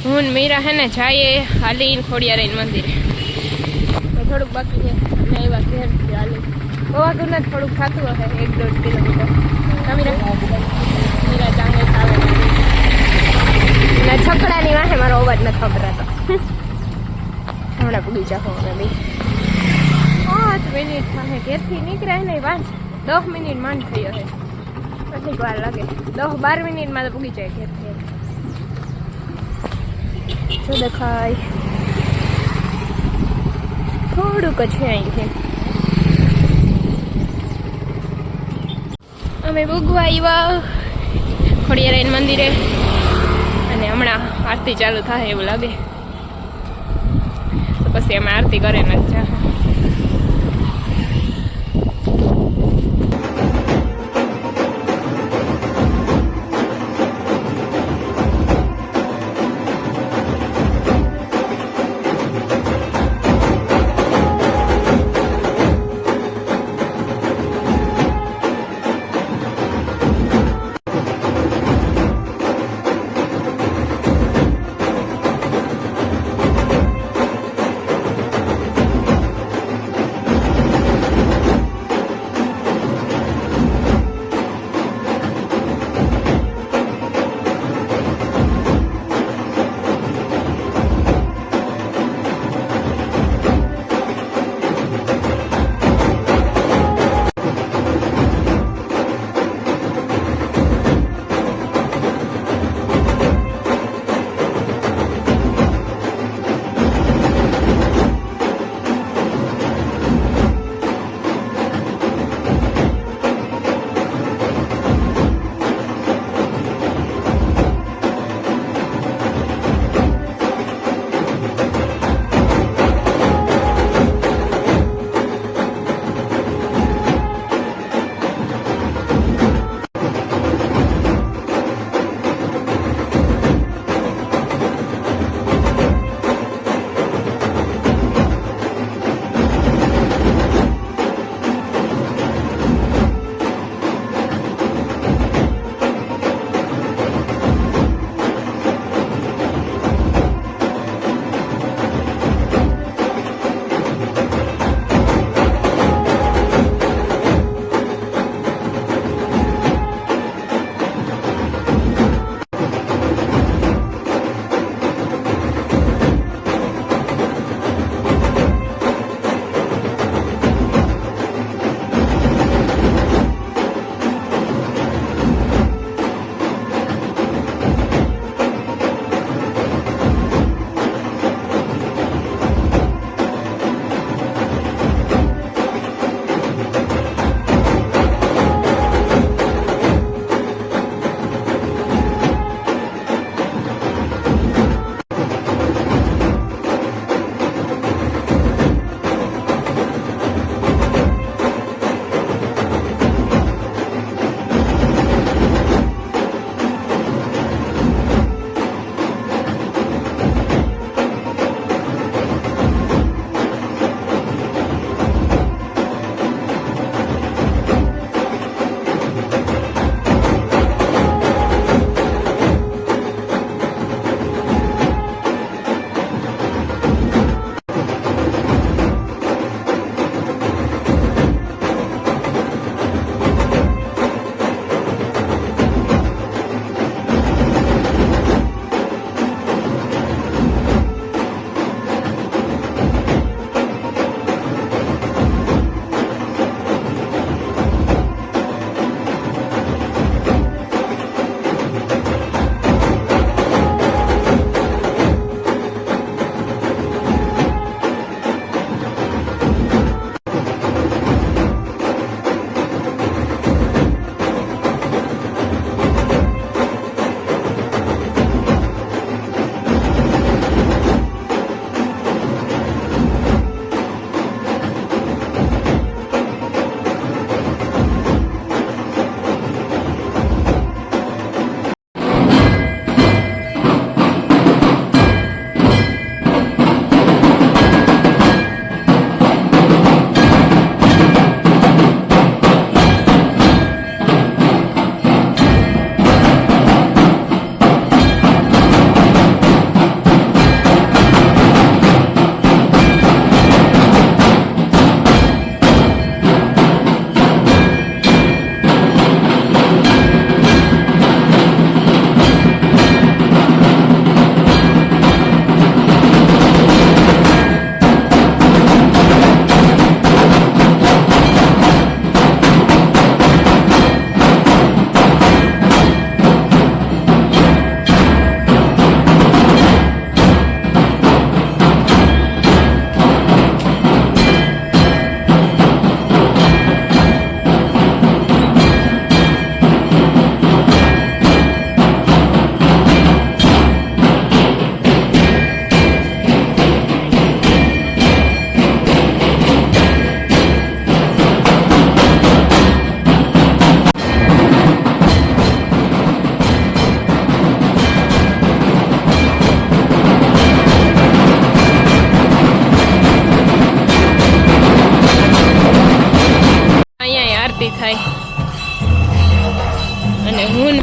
હું મીરા હે ને જઈએ હાલીને ખોડિયારાયણ મંદિરે. થોડુંક બાકી છે અમે આવ્યા ઘેરથી હાલી. બહુ નથી, થોડુંક થતું હશે 1-1.5 કિલોમીટર. મીરા ચાંગે આવે ને છકડાની વાહે મારો અવાજ નથી ખબરાતો. હમણાં પૂગી જાઓ અમે બી. 5 મિનિટ થાય ઘેરથી નીકળ્યા ને 10 મિનિટ માંડ થઈ હશે. કેટલીક વાર લાગે, 10-12 મિનિટમાં તો પૂગી જાય ઘેરથી. જો દેખાય થોડુંક જ છે અહીંથી. અમે ભોગવા આવ્યા ખોડિયારાયણ મંદિરે અને હમણાં આરતી ચાલુ થાય એવું લાગે તો પછી અમે આરતી કરે ને જા.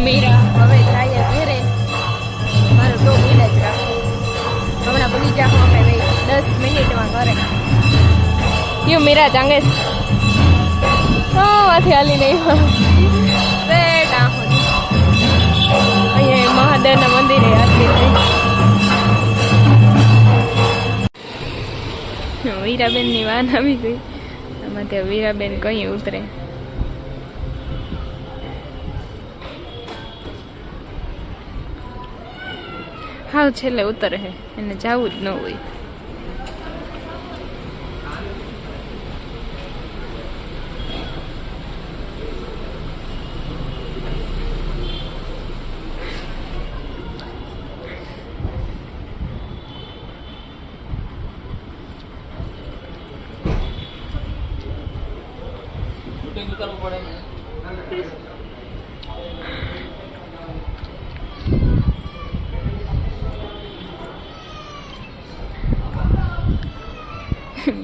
મીરા હવે જાય ઘેરે. મારો તો ઈડ જ રાખો. હમણાં બગીચા અમે ભાઈ 10 મિનિટમાં ઘરે. યુ મીરા ચાંગેસ માંથી હાલી નહીં સેટ આખો અહીંયા મહાદેવના મંદિરે આટલી થઈ. વીરાબેનની વાન આવી ગઈ. આમાં ત્યાં વીરાબેન કઈ ઉતરે. હાવ છેલ્લે ઉતરે હે, એને જવું જ ન હોય.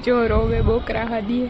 जो रोवे बोकरा हदिए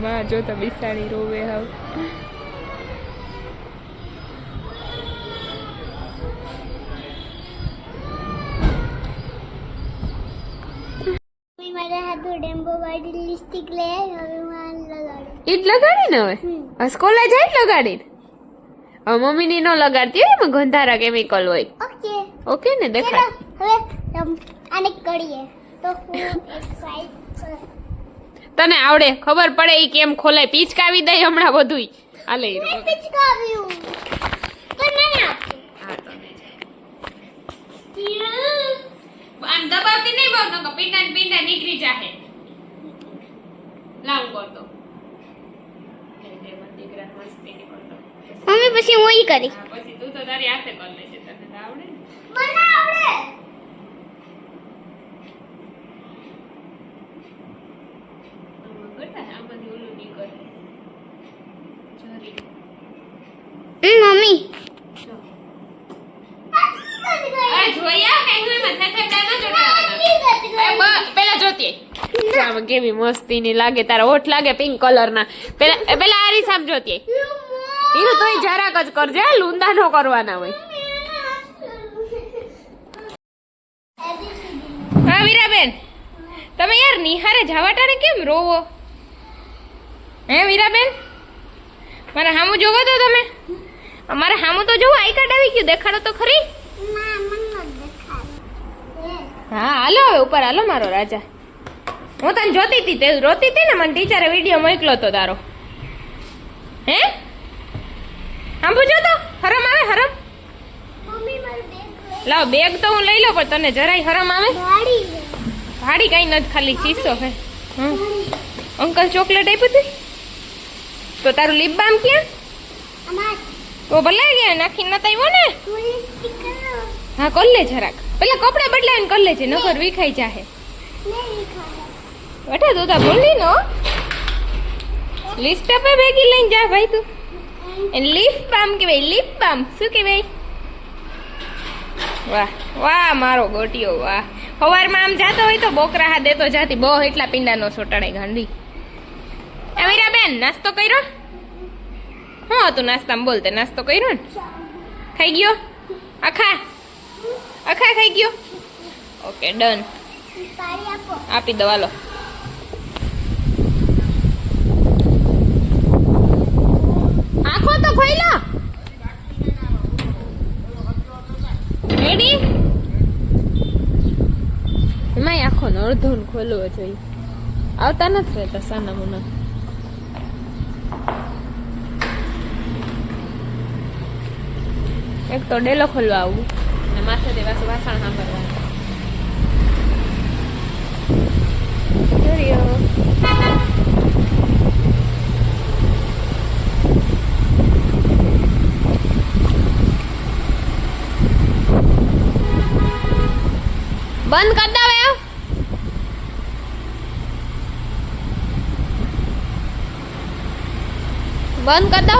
માં જો તો બિસાડી રોવે હાવ. મારા હાથો ડેમ્બો વાળી લિપસ્ટિક લે હવે હું લગાડું. ઈટ લગાડી ને હવે સ્કૂલે જાય લગાડી. હવે મમ્મીની નો લગાડતી હોય એમાં ગંધારા કેમિકલ હોય. ઓકે ઓકે ને દેખાડ. હવે આને કરીએ તો હું એક સાઈડ તને આવડે ખબર પડે ઈ કેમ ખોલે. પીચકાવી દઈ હમણાં બધુંય હાલે. પિચકાવ્યું તો નહીં આપે. હા તો આમ દબાવતી નહીં બહુ નકો પીંડા ને પીંડા નીકળી જાહે. લાવ કર દો. દીકરા મસ્તી ની કરતો. મમ્મી પછી હું ઈ કરી. પછી તું તો તારી હાથે કર લેજે. તને તો આવડે ને. મને આવડે. મમ્મી પેલા જોતી કેવી મસ્તી ની લાગે. તારા ઓઠ લાગે પિંક કલર ના. પેલા આરી સામ જોતી હીરું તોય જરાક જ કરજે. લૂંદા નો કરવાના હોય. હા વીરાબેન તમે યાર નિહારે જવાટાને કેમ રોવો હે વીરાબેન? મારા હામું જોવો તો તમે. અમારા હામું તો જોવો. આઈ કાર્ડ આવી ગયું. દેખાડો તો ખરી. હા હાલો હવે ઉપર હાલો મારો રાજા. હું તને જોતી હતી તે રોતી હતી ને. મને ટીચરે વિડીયો મોકલો તો તારો. હે આમ પૂછો તો હરમ આવે હરમ. લાવ બેગ તો હું લઈ લઉં પણ તને જરાય હરમ આવે? ભાડી કઈ નથી ખાલી શીશો હે. અંકલ ચોકલેટ આપ્યું હતું તો તારું લિપ બામ ક્યાં? તો ભલે ગયા નાખી નતા આવ્યો ને. હા કર લે જરાક. પેલા કપડા બદલાવીને કર લેજે નકર વિખાઈ જાહે. બેટા તું તો ભૂલી નો લિસ્ટ આપે ભેગી લઈને જા ભાઈ તું. એને લિપ બામ કહેવાય. લિપ બામ શું કહેવાય? વાહ વાહ મારો ગોટિયો વાહ. સવારમાં આમ જાતો હોય તો બોકરા હા દેતો જાતી. બહુ એટલા પીંડા નો સોટાડે ગાંડી. વીરાબેન નાસ્તો કર્યો? શું હતું નાસ્તામાં બોલતે? નાસ્તો કર્યો ને? ખાઈ ગયો? આખા આખા ખાઈ ગયો? Okay done. આપી દો હાલો. આખો તો ખોઈ લો. રેડી? એમાં આખો ને અડધો ને ખોલવો જોઈએ. આવતા નથી રહેતા સાના મુના. એક તો ડેલો ખોલવા આવું ને માથે દેવા વાસણ સાંભળવા. બંધ કરી દો એમ. બંધ કરી દો.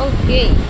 ઓકે